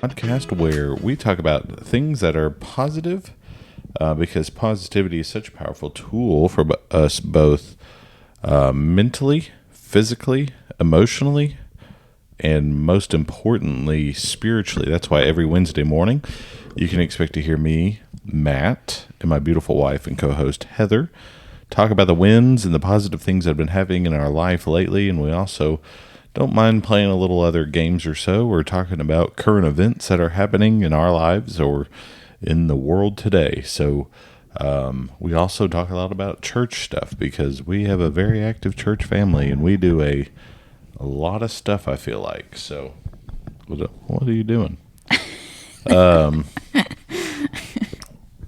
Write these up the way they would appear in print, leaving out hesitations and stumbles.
podcast where we talk about things that are positive because positivity is such a powerful tool for us both mentally, physically, emotionally, and most importantly, spiritually. That's why every Wednesday morning you can expect to hear me, Matt, and my beautiful wife and co-host Heather talk about the wins and the positive things that have been happening in our life lately. And we also don't mind playing a little other games or so. We're talking about current events that are happening in our lives or in the world today. So we also talk a lot about church stuff because we have a very active church family and we do a lot of stuff, I feel like. So what are you doing?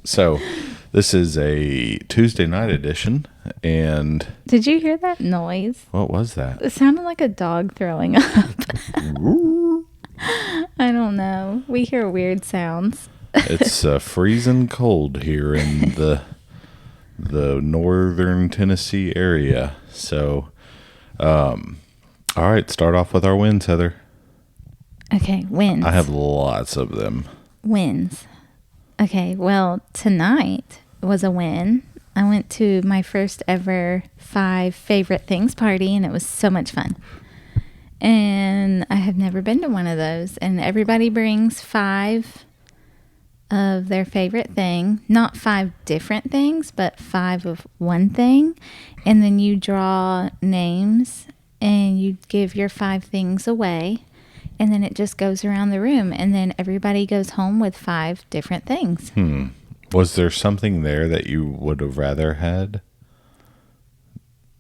So this is a Tuesday night edition, and did you hear that noise? What was that? It sounded like a dog throwing up. I don't know. We hear weird sounds. It's freezing cold here in the northern Tennessee area. So, all right, start off with our wins, Heather. Okay, wins. I have lots of them. Wins. Okay, well, tonight was a win. I went to my first ever 5 favorite things party, and it was so much fun. And I have never been to one of those. And everybody brings 5 of their favorite thing. Not 5 different things, but 5 of one thing. And then you draw names, and you give your 5 things away. And then it just goes around the room. And then everybody goes home with 5 different things. Was there something there that you would have rather had?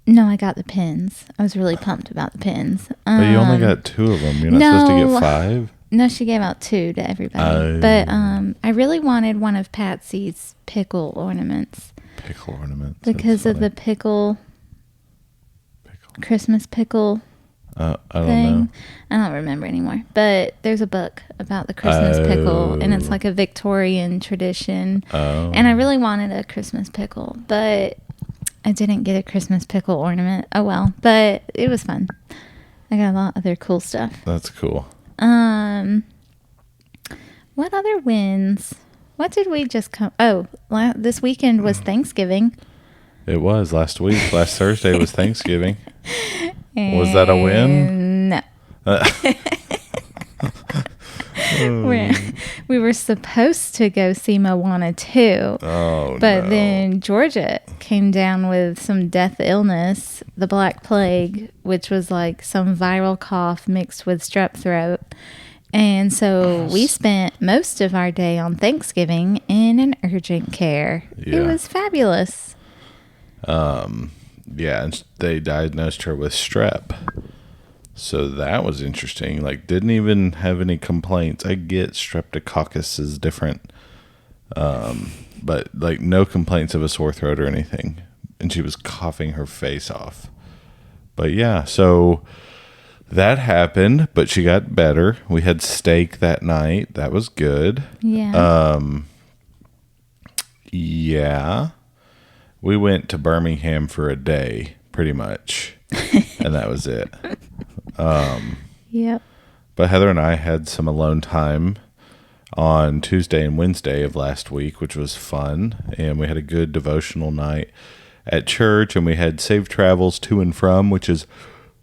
No, I got the pins. I was really pumped about the pins. But you only got 2 of them. You're not supposed to get 5? No, she gave out 2 to everybody. But I really wanted one of Patsy's pickle ornaments. Pickle ornaments? Because of the pickle. Christmas pickle. I don't know. I don't remember anymore. But there's a book about the Christmas pickle, and it's like a Victorian tradition. Oh. And I really wanted a Christmas pickle, but I didn't get a Christmas pickle ornament. Oh well, but it was fun. I got a lot of other cool stuff. That's cool. What other wins? What did we just come? Oh, this weekend was Thanksgiving. It was last week. Last Thursday was Thanksgiving. Was that a win? No. We were supposed to go see Moana 2. Oh, but then Georgia came down with some death illness, the Black Plague, which was like some viral cough mixed with strep throat. And so we spent most of our day on Thanksgiving in an urgent care. Yeah. It was fabulous. Yeah, and they diagnosed her with strep. So that was interesting. Like, didn't even have any complaints. I get streptococcus is different. But, like, no complaints of a sore throat or anything. And she was coughing her face off. But, yeah, so that happened, but she got better. We had steak that night. That was good. Yeah. Yeah. We went to Birmingham for a day, pretty much, and that was it. Yep. But Heather and I had some alone time on Tuesday and Wednesday of last week, which was fun, and we had a good devotional night at church, and we had safe travels to and from, which is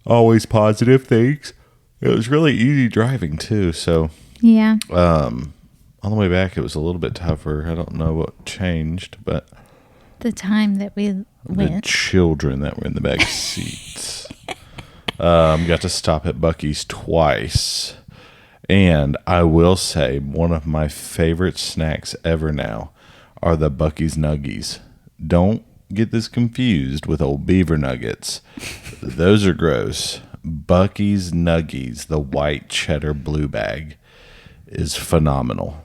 always positive things. It was really easy driving, too, so... Yeah. On the way back, it was a little bit tougher. I don't know what changed, but... The time that we went. The children that were in the back seats. Got to stop at Bucky's twice. And I will say, one of my favorite snacks ever now are the Bucky's Nuggies. Don't get this confused with old beaver nuggets. Those are gross. Bucky's Nuggies, the white cheddar blue bag, is phenomenal.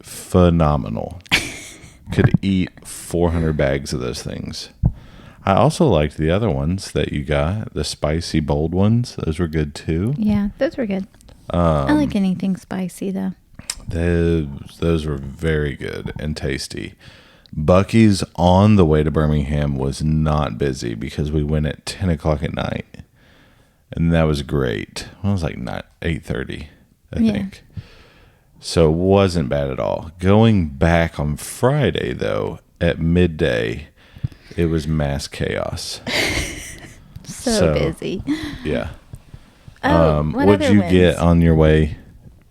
Phenomenal. Could eat 400 bags of those things. I also liked the other ones that you got, the spicy bold ones. Those were good too. Yeah, those were good. I like anything spicy though. Those were very good and tasty. Bucky's on the way to Birmingham was not busy because we went at 10 o'clock at night. And that was great. Well, it was like 8:30, I think. So it wasn't bad at all. Going back on Friday, though, at midday, it was mass chaos. So busy. Yeah. What What'd other you wins? get on your way?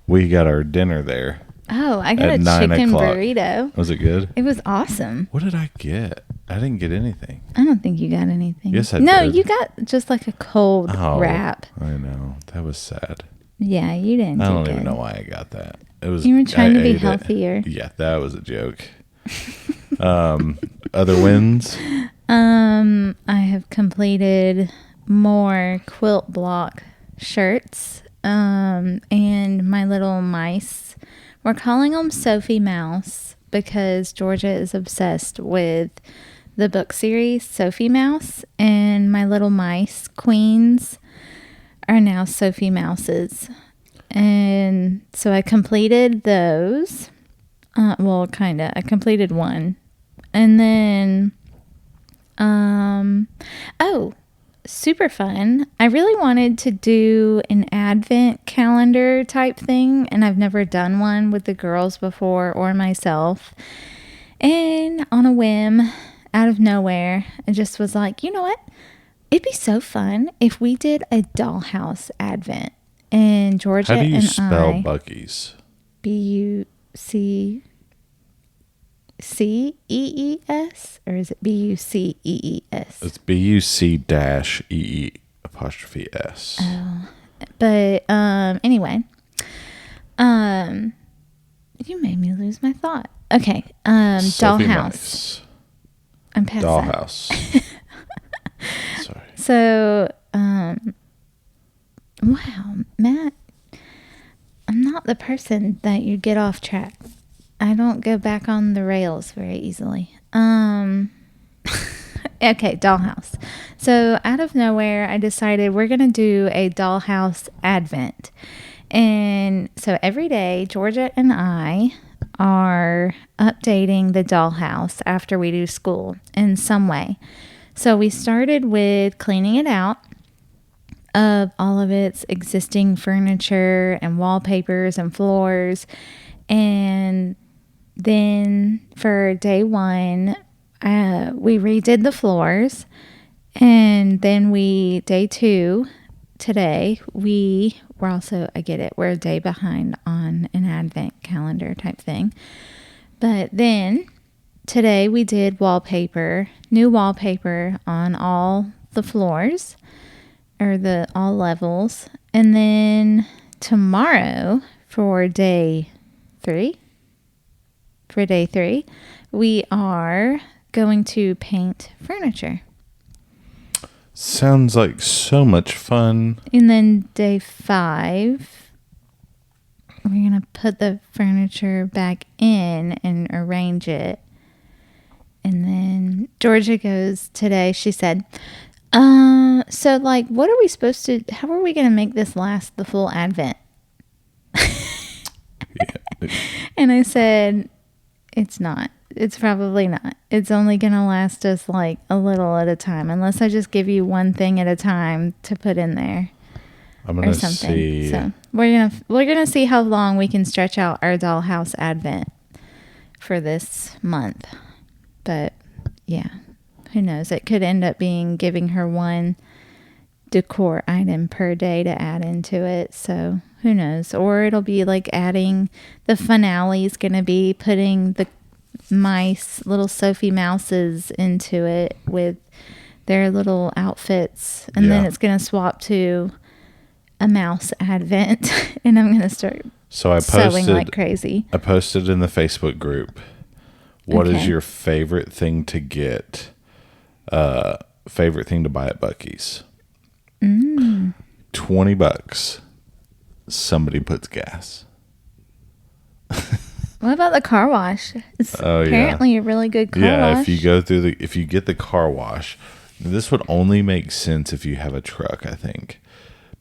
We got our dinner there. Oh, I got at a 9 chicken o'clock. burrito. Was it good? It was awesome. What did I get? I didn't get anything. I don't think you got anything. Yes, I No, did. you got just like a cold wrap. I know. That was sad. Yeah, you didn't. I do don't good. even know why I got that. It was. You were trying to be ate it. healthier. Yeah, that was a joke. Other wins? I have completed more quilt block shirts. And my little mice. We're calling them Sophie Mouse because Georgia is obsessed with the book series Sophie Mouse, and my little mice queens are now Sophie Mouses. And so I completed those. Well, kind of. I completed one. And then, super fun. I really wanted to do an advent calendar type thing, and I've never done one with the girls before or myself. And on a whim, out of nowhere, I just was like, you know what? It'd be so fun if we did a dollhouse advent. And Georgia How do you and spell I, Bucky's? BUCCEES, or is it BUCEES? It's BUC-EE''S. Oh, but anyway, you made me lose my thought. Okay, Sophie dollhouse. Mice. I'm past Dollhouse. Sorry. that. So, wow, Matt, I'm not the person that you get off track. I don't go back on the rails very easily. Okay, dollhouse. So out of nowhere, I decided we're going to do a dollhouse advent. And so every day, Georgia and I are updating the dollhouse after we do school in some way. So we started with cleaning it out of all of its existing furniture and wallpapers and floors. And then for day one, we redid the floors. And then day two, today, we're also, I get it, we're a day behind on an advent calendar type thing. But then today we did new wallpaper on all the floors, or all levels. And then tomorrow for day three, we are going to paint furniture. Sounds like so much fun. And then day 5, we're going to put the furniture back in and arrange it. And then Georgia goes today, she said, so like, what are we supposed to, how are we going to make this last the full Advent? Yeah. And I said, it's not. It's probably not. It's only going to last us like a little at a time, unless I just give you one thing at a time to put in there. I'm going to see. So we're gonna see how long we can stretch out our dollhouse advent for this month. But yeah, who knows? It could end up being giving her one decor item per day to add into it. So who knows? Or it'll be like adding, the finale is going to be putting the little Sophie Mouses into it with their little outfits. And then it's going to swap to a mouse advent. And I'm going to start sewing like crazy. I posted in the Facebook group, what is Okay. your favorite thing to get? Favorite thing to buy at Bucky's? $20. Somebody puts gas. What about the car wash? It's Oh, yeah. apparently a really good car wash. if you get the car wash, this would only make sense if you have a truck, I think,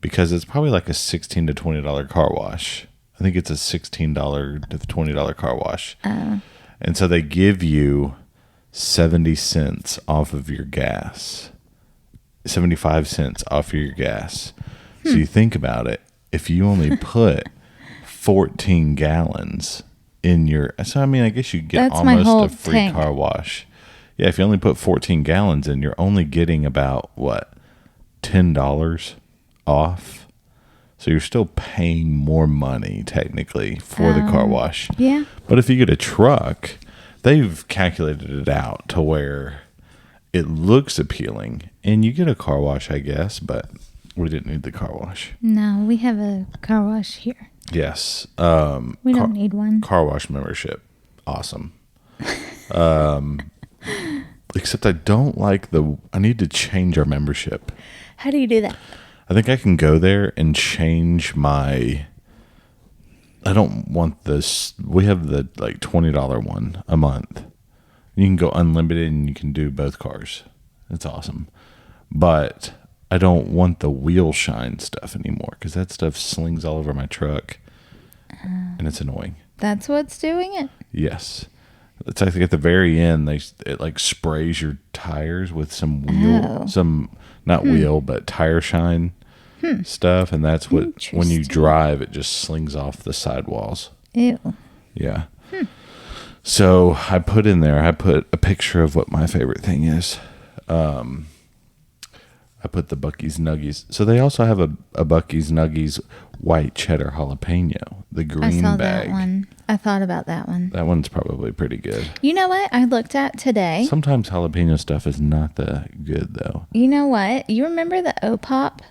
because it's probably like a $16 to $20 car wash. I think it's a $16 to $20 car wash. Oh. And so they give you 70 cents off of your gas, 75 cents off of your gas. So you think about it. If you only put 14 gallons in your. So, I mean, I guess you get That's my almost whole a free tank. car wash. Yeah, if you only put 14 gallons in, you're only getting about, what, $10 off? So you're still paying more money, technically, for the car wash. Yeah. But if you get a truck, they've calculated it out to where it looks appealing. And you get a car wash, I guess, but we didn't need the car wash. No, we have a car wash here. Yes. We don't need one. Car wash membership. Awesome. Except I don't like I need to change our membership. How do you do that? I think I can go there and change I don't want this. We have the like $20 one a month. You can go unlimited and you can do both cars. It's awesome. But I don't want the wheel shine stuff anymore because that stuff slings all over my truck and it's annoying. That's what's doing it? Yes. It's like at the very end, it like sprays your tires with some wheel, not wheel, but tire shine stuff. And that's what, when you drive, it just slings off the sidewalls. Ew. Yeah. So I put a picture of what my favorite thing is. I put the Bucky's Nuggies. So they also have a Bucky's Nuggies white cheddar jalapeno, the green I saw bag. that one. I thought about that one. That one's probably pretty good. You know what I looked at today? Sometimes jalapeno stuff is not that good, though. You know what? You remember the O-Pop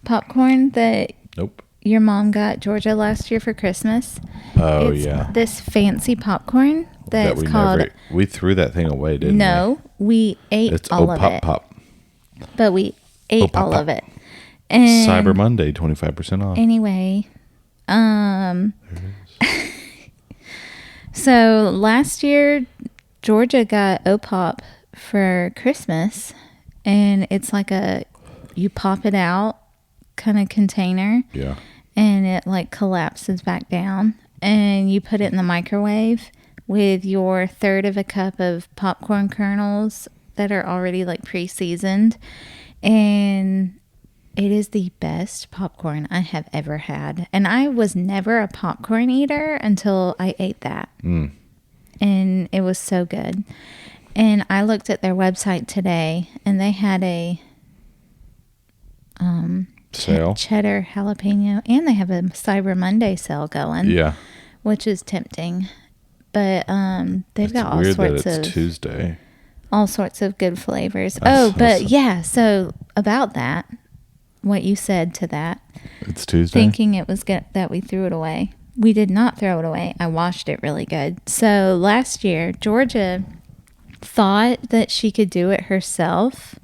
popcorn that Nope. your mom got Georgia last year for Christmas? Oh, It's yeah. this fancy popcorn that's called... we threw that thing away, didn't we? No, we ate It's all of it. Pop. But we ate Pop, all Pop. of it. And Cyber Monday, 25% off. anyway, so last year Georgia got O-Pop for Christmas, and it's like you pop it out kind of container, Yeah. and it like collapses back down, and you put it in the microwave with your third of a cup of popcorn kernels that are already like pre-seasoned, and it is the best popcorn I have ever had. And I was never a popcorn eater until I ate that. And it was so good. And I looked at their website today, and they had a Sale. cheddar jalapeno, and they have a Cyber Monday sale going. Yeah. Which is tempting. But they've It's got all weird sorts that it's of Tuesday. all sorts of good flavors. That's Yeah, so about that, what you said to that, It's Tuesday. thinking it was good that we threw it away. We did not throw it away. I washed it really good. So last year, Georgia thought that she could do it herself.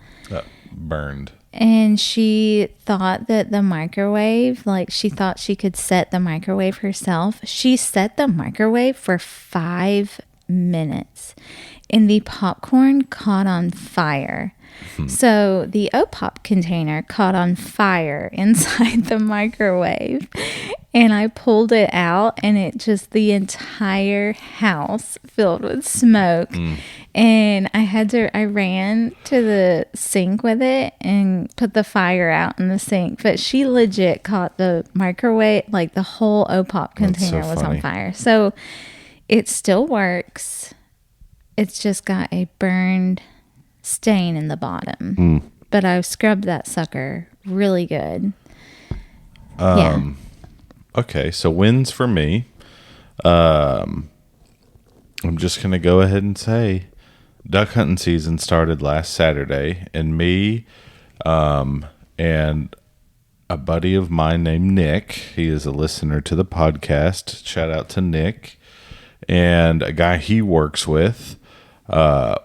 Burned. And she thought that the microwave, like she thought she could set the microwave herself. She set the microwave for 5 minutes and the popcorn caught on fire. So the O-Pop container caught on fire inside the microwave, and I pulled it out, and it just, the entire house filled with smoke. And I ran to the sink with it and put the fire out in the sink. But she legit caught the microwave, like the whole O-Pop container was on fire. So it still works. It's just got a burned stain in the bottom. But I've scrubbed that sucker really good. Yeah. Okay, so wins for me. I'm just going to go ahead and say duck hunting season started last Saturday, and me and a buddy of mine named Nick, he is a listener to the podcast. Shout out to Nick. And a guy he works with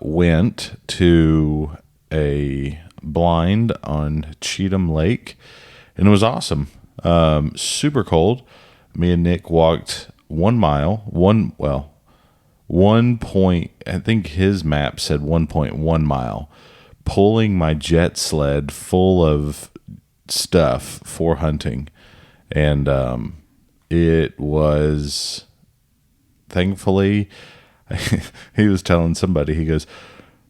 went to a blind on Cheatham Lake, and it was awesome. Super cold. Me and Nick walked 1 mile, I think his map said 1.1 mile, pulling my jet sled full of stuff for hunting. And it was, thankfully, he was telling somebody, he goes,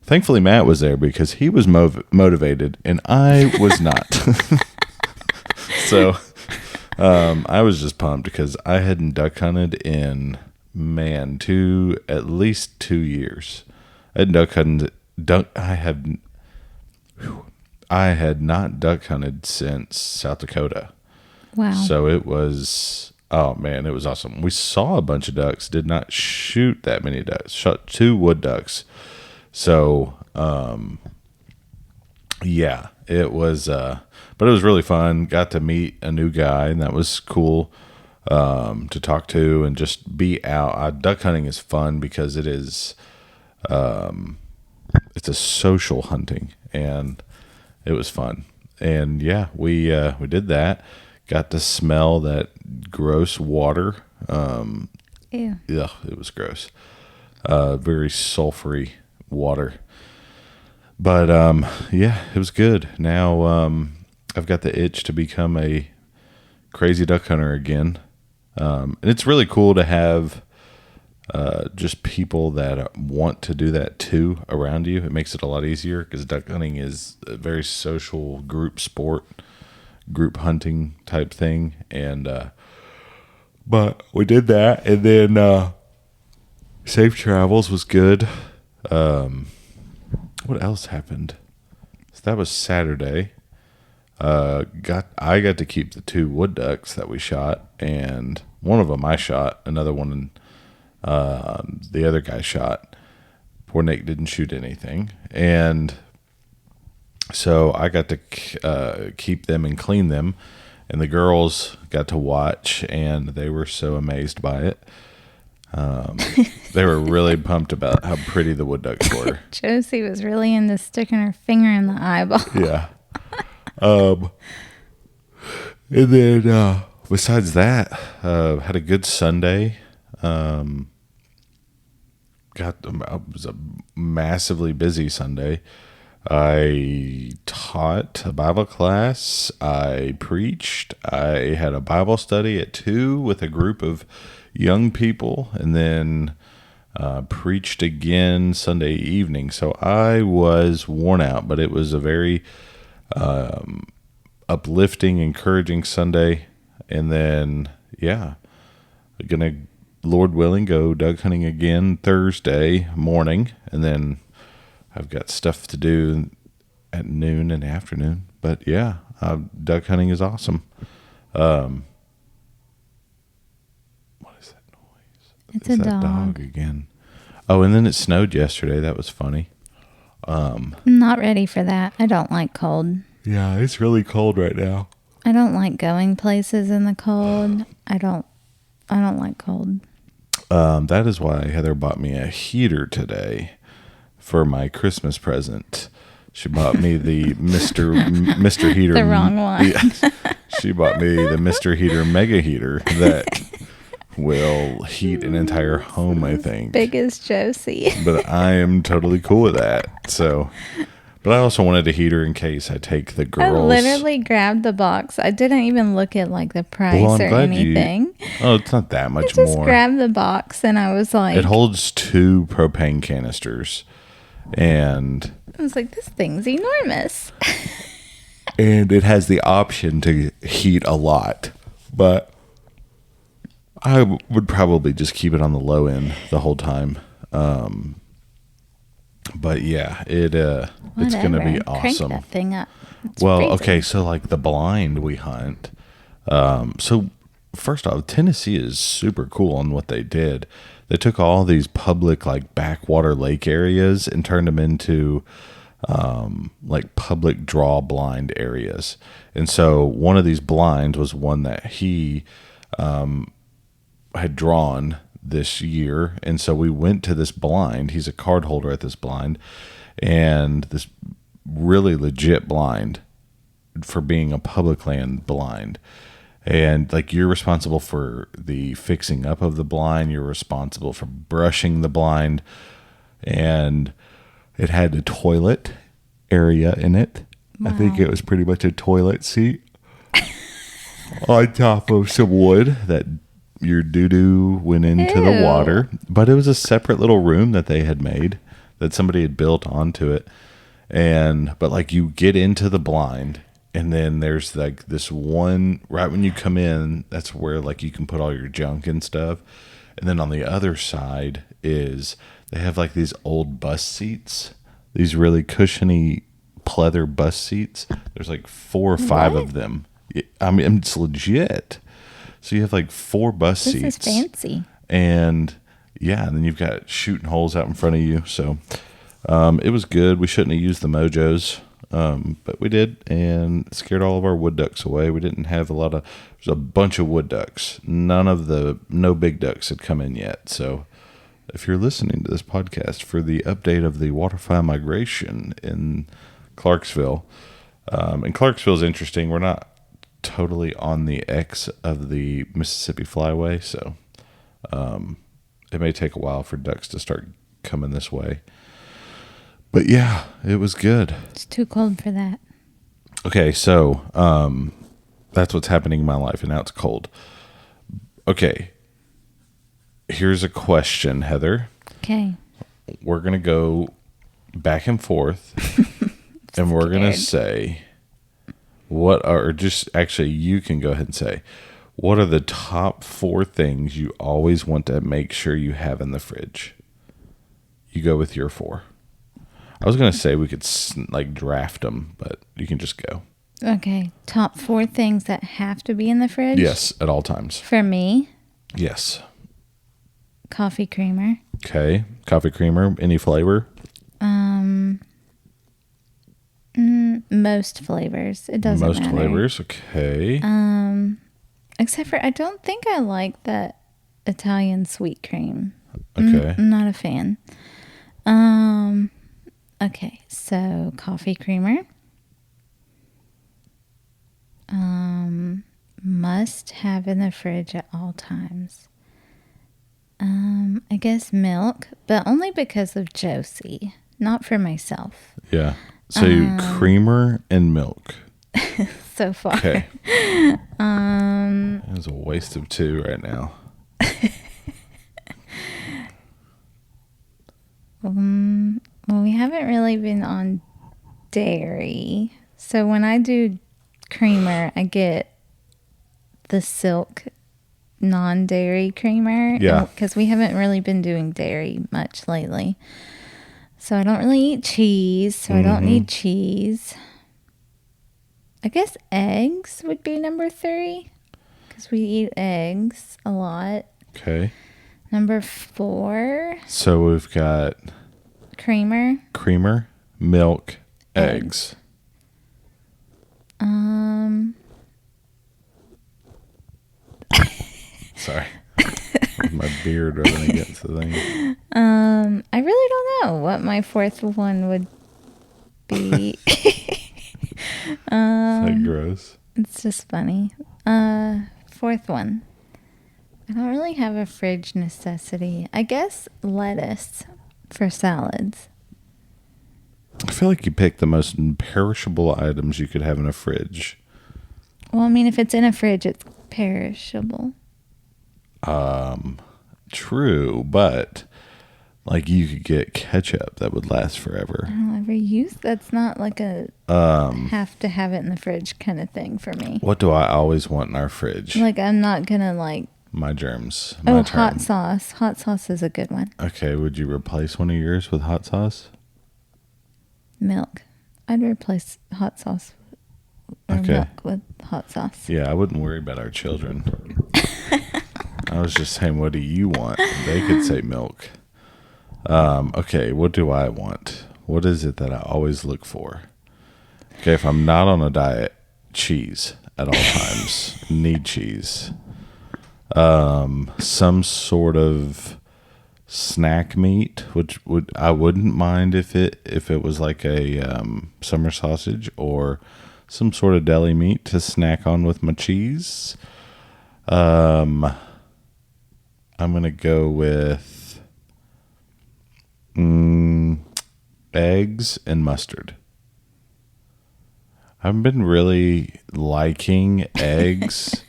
thankfully Matt was there because he was motivated and I was not. So I was just pumped because I hadn't duck hunted in, man, at least 2 years. I hadn't duck hunted. I had not duck hunted since South Dakota. Wow. So it was, oh man, it was awesome. We saw a bunch of ducks, did not shoot that many ducks, shot 2 wood ducks. So, yeah, it was, but it was really fun. Got to meet a new guy, and that was cool, to talk to and just be out. Duck hunting is fun because it is, it's a social hunting, and it was fun. And yeah, we did that. Got to smell that gross water. Ew. Yeah, it was gross. Very sulfury water. But yeah, it was good. Now I've got the itch to become a crazy duck hunter again. And it's really cool to have just people that want to do that too around you. It makes it a lot easier because duck hunting is a very social group sport, group hunting type thing. And but we did that, and then safe travels was good. What else happened? So that was Saturday. I got to keep the 2 wood ducks that we shot, and one of them I shot, another one the other guy shot. Poor Nick didn't shoot anything, and so I got to keep them and clean them, and the girls got to watch, and they were so amazed by it. They were really pumped about how pretty the wood ducks were. Josie was really into sticking her finger in the eyeball. Yeah. And then besides that, had a good Sunday. It was a massively busy Sunday. I taught a Bible class. I preached. I had a Bible study at 2 with a group of young people, and then preached again Sunday evening. So I was worn out, but it was a very uplifting, encouraging Sunday. And then, yeah, gonna, Lord willing, go duck hunting again Thursday morning, and then I've got stuff to do at noon and afternoon. But yeah, duck hunting is awesome. What is that noise? It's Is a that dog again. Oh, and then it snowed yesterday. That was funny. I'm not ready for that. I don't like cold. Yeah, it's really cold right now. I don't like going places in the cold. I don't like cold. That is why Heather bought me a heater today for my Christmas present. She bought me the Mr. Heater. The wrong one. Yeah, she bought me the Mr. Heater mega heater that will heat an entire home, I think. Big as Josie. But I am totally cool with that. So, but I also wanted a heater in case I take the girls. I literally grabbed the box. I didn't even look at like the price or anything. It's not that much I just more. grabbed the box and I was like, it holds 2 propane canisters, and I was like, this thing's enormous. and it has the option to heat a lot, but I would probably just keep it on the low end the whole time. But yeah, it's going to be awesome. Crank that thing up. It's well, freezing. okay, so like the blind we hunt. So first off, Tennessee is super cool on what they did. They took all these public like backwater lake areas and turned them into like public draw blind areas. And so one of these blinds was one that he had drawn this year, and so we went to this blind. He's a card holder at this blind, and this really legit blind for being a public land blind. And like, you're responsible for the fixing up of the blind, you're responsible for brushing the blind, and it had a toilet area in it. Wow. I think it was pretty much a toilet seat on top of some wood that your doo-doo went into the water. But it was a separate little room that they had made, that somebody had built onto it. But like, you get into the blind And then there's like this one right when you come in, that's where like you can put all your junk and stuff. And then on the other side is they have like these old bus seats, these really cushiony pleather bus seats. There's like 4 or 5 What? of them. I mean, it's legit. So you have like 4 bus seats. This is fancy. And yeah, and then you've got shooting holes out in front of you. So it was good. We shouldn't have used the Mojos. But we did, and it scared all of our wood ducks away. We didn't have there's a bunch of wood ducks. No big ducks had come in yet. So if you're listening to this podcast for the update of the waterfowl migration in Clarksville, and Clarksville is interesting. We're not totally on the X of the Mississippi Flyway, so it may take a while for ducks to start coming this way. But yeah, it was good. It's too cold for that. Okay, so that's what's happening in my life, and now it's cold. Okay, here's a question, Heather. Okay. We're going to go back and forth, and we're going to say you can go ahead and say, what are the top 4 things you always want to make sure you have in the fridge? You go with your 4. I was going to say we could like draft them, but you can just go. Okay. Top 4 things that have to be in the fridge? Yes, at all times. For me, Yes. coffee creamer. Okay. Coffee creamer, any flavor? Most flavors. It doesn't matter. Most flavors, okay. Except for I don't think I like that Italian sweet cream. Okay. I'm not a fan. Okay, so coffee creamer. Must have in the fridge at all times. I guess milk, but only because of Josie, not for myself. Yeah. So creamer and milk. So far. Okay. It was a waste of 2 right now. Well, we haven't really been on dairy. So when I do creamer, I get the Silk non-dairy creamer. Yeah. Because we haven't really been doing dairy much lately. So I don't really eat cheese, so I don't need cheese. I guess eggs would be number 3. Because we eat eggs a lot. Okay. Number 4. So we've got Creamer. milk, eggs. Sorry. My beard rubbing against the thing. I really don't know what my 4th one would be. Is that gross? It's just funny. 4th one. I don't really have a fridge necessity. I guess lettuce for salads. I feel like you picked the most imperishable items you could have in a fridge. Well, I mean, if it's in a fridge, it's perishable. True, but like you could get ketchup that would last forever. I don't ever use. That's not like a have to have it in the fridge kind of thing for me. What do I always want in our fridge? Like I'm not gonna like. My germs. Hot sauce. Hot sauce is a good one. Okay, would you replace one of yours with hot sauce? Milk. I'd replace hot sauce or milk with hot sauce. Yeah, I wouldn't worry about our children. I was just saying, what do you want? They could say milk. Okay, what do I want? What is it that I always look for? Okay, if I'm not on a diet, cheese at all times. Need cheese. Some sort of snack meat, which I wouldn't mind if it was like a summer sausage or some sort of deli meat to snack on with my cheese. I'm gonna go with eggs and mustard. I've been really liking eggs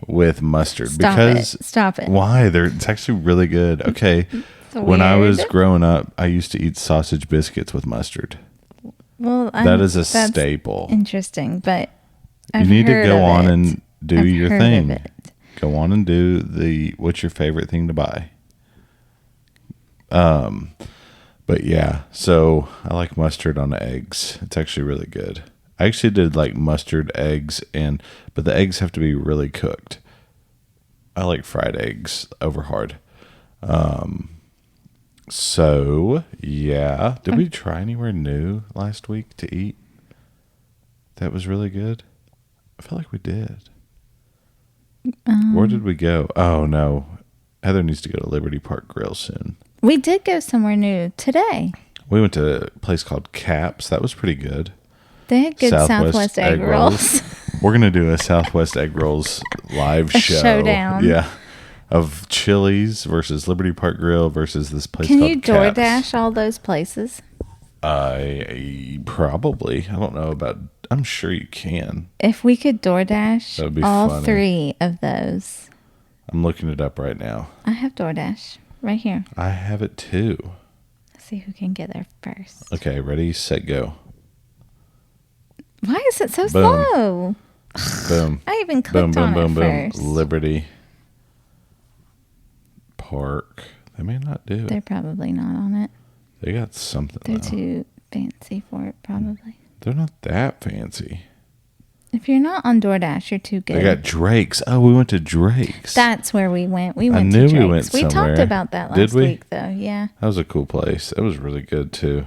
with mustard. Stop it. Why? It's actually really good. Okay. When I was growing up, I used to eat sausage biscuits with mustard. Well, that is a staple. Interesting, but I've You need to heard go of on it. and do I've your heard thing. of it. Go on and do what's your favorite thing to buy? But yeah, so I like mustard on eggs. It's actually really good. I actually did like mustard eggs but the eggs have to be really cooked. I like fried eggs over hard. So yeah, did we try anywhere new last week to eat? That was really good. I feel like we did. Where did we go? Oh no, Heather needs to go to Liberty Park Grill soon. We did go somewhere new today. We went to a place called Caps. That was pretty good. They had good Southwest egg rolls. We're going to do a Southwest egg rolls live A show. showdown. Yeah. Of Chili's versus Liberty Park Grill versus this place Can called you Caps. DoorDash all those places? I probably. I don't know about. I'm sure you can. If we could DoorDash That'd be all funny. 3 of those. I'm looking it up right now. I have DoorDash right here. I have it too. Let's see who can get there first. Okay, ready, set, go. Why is it so Boom. slow? Boom. I even Boom, clicked boom, on boom, it boom. first. Liberty Park. They may not do They're it. probably not on it. They got something. They're though. too fancy for it, probably. They're not that fancy. If you're not on DoorDash, you're too good. They got Drake's. Oh, we went to Drake's. That's where we went. We went knew to we Drake's. went We talked somewhere. about that Did last we? week, though. Yeah. That was a cool place. It was really good too.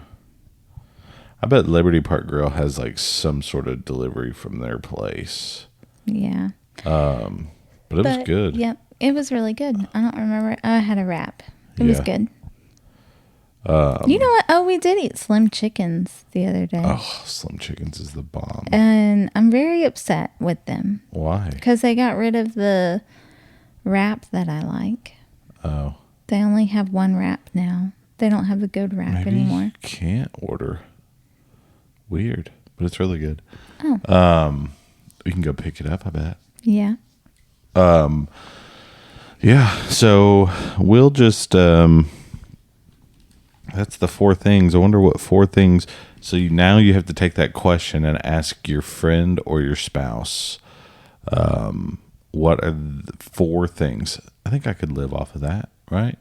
I bet Liberty Park Grill has like some sort of delivery from their place. Yeah. But it was good. Yep. It was really good. I don't remember. I had a wrap. It was Yeah. good. You know what? Oh, we did eat Slim Chickens the other day. Oh, Slim Chickens is the bomb. And I'm very upset with them Why? because they got rid of the wrap that I like. Oh, They only have one wrap now. They don't have the good wrap maybe anymore. you can't order. Weird, but it's really good. Oh. We can go pick it up, I bet. Yeah. Yeah, so we'll just that's the 4 things. I wonder what 4 things. So now you have to take that question and ask your friend or your spouse, what are the 4 things? I think I could live off of that, right?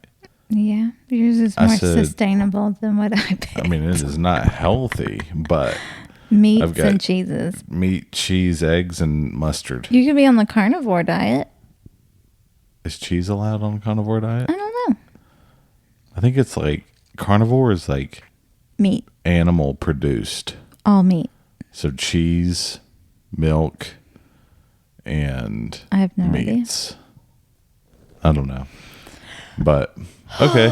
Yeah. Yours is I more said- sustainable than what I picked. I mean, it is not healthy, but Meats I've got- and cheeses. meat, cheese, eggs, and mustard. You could be on the carnivore diet. Is cheese allowed on a carnivore diet? I don't know. I think it's like carnivore is like Meat. animal produced. All meat. So cheese, milk, and I have no idea. meats. I don't know. But okay.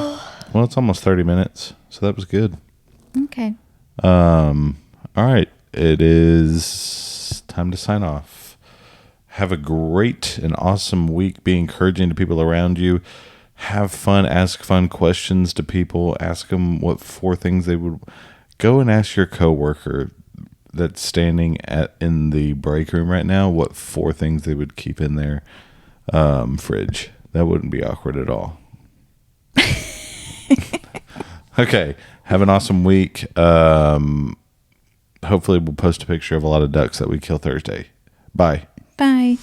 Well, it's almost 30 minutes. So that was good. Okay. All right. It is time to sign off. Have a great and awesome week. Be encouraging to people around you. Have fun. Ask fun questions to people. Ask them what 4 things they would go and ask your coworker that's standing in the break room right now what 4 things they would keep in their fridge. That wouldn't be awkward at all. Okay. Have an awesome week. Hopefully we'll post a picture of a lot of ducks that we kill Thursday. Bye. Bye.